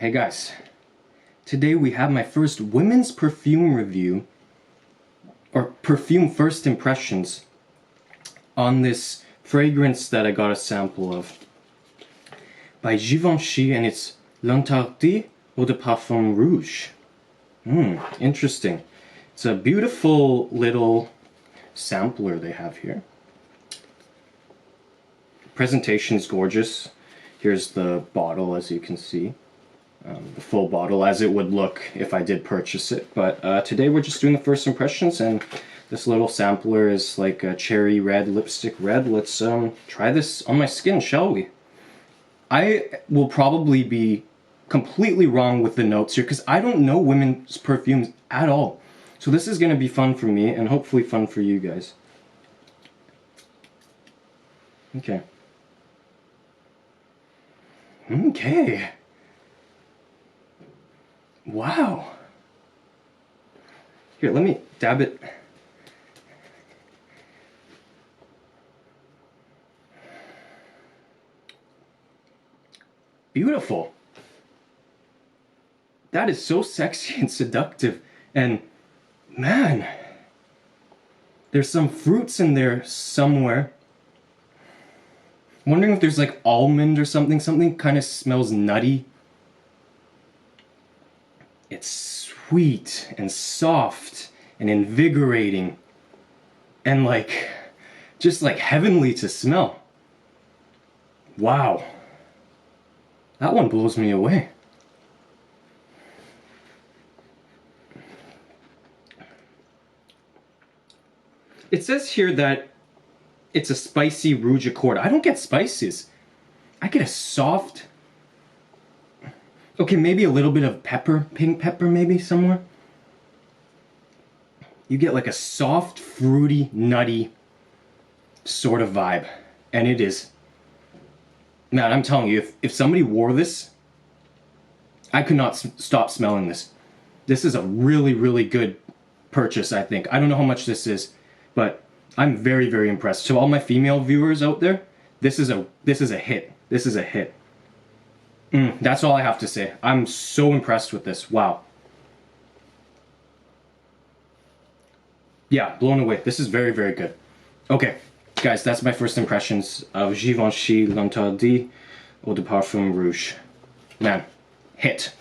Hey guys, today we have my first women's perfume review, or perfume first impressions, on this fragrance that I got a sample of by Givenchy, and it's L'Interdit Eau de Parfum Rouge. Interesting. It's a beautiful little sampler they have here. Presentation's gorgeous. Here's the bottle, as you can see. The full bottle as it would look if I did purchase it, but today we're just doing the first impressions, and this little sampler is like a cherry red, lipstick red. Let's try this on my skin, shall we? I will probably be completely wrong with the notes here because I don't know women's perfumes at all, so this is going to be fun for me and hopefully fun for you guys. Okay. Wow. Here, let me dab it. Beautiful. That is so sexy and seductive. And man, there's some fruits in there somewhere. I'm wondering if there's like almond or something. Something kind of smells nutty. It's sweet and soft and invigorating and like just like heavenly to smell. Wow. That one blows me away. It says here that it's a spicy Rouge Accord. I don't get spices. I get a soft, okay, maybe a little bit of pepper, pink pepper maybe somewhere. You get like a soft, fruity, nutty sort of vibe. And it is, man, I'm telling you, if somebody wore this, I could not stop smelling this. This is a really, really good purchase, I think. I don't know how much this is, but I'm very, very impressed. To all my female viewers out there, this is a hit. This is a hit. That's all I have to say. I'm so impressed with this. Wow. Yeah, blown away. This is very, very good. Okay, guys, that's my first impressions of Givenchy L'Interdit Eau de Parfum Rouge. Man, hit.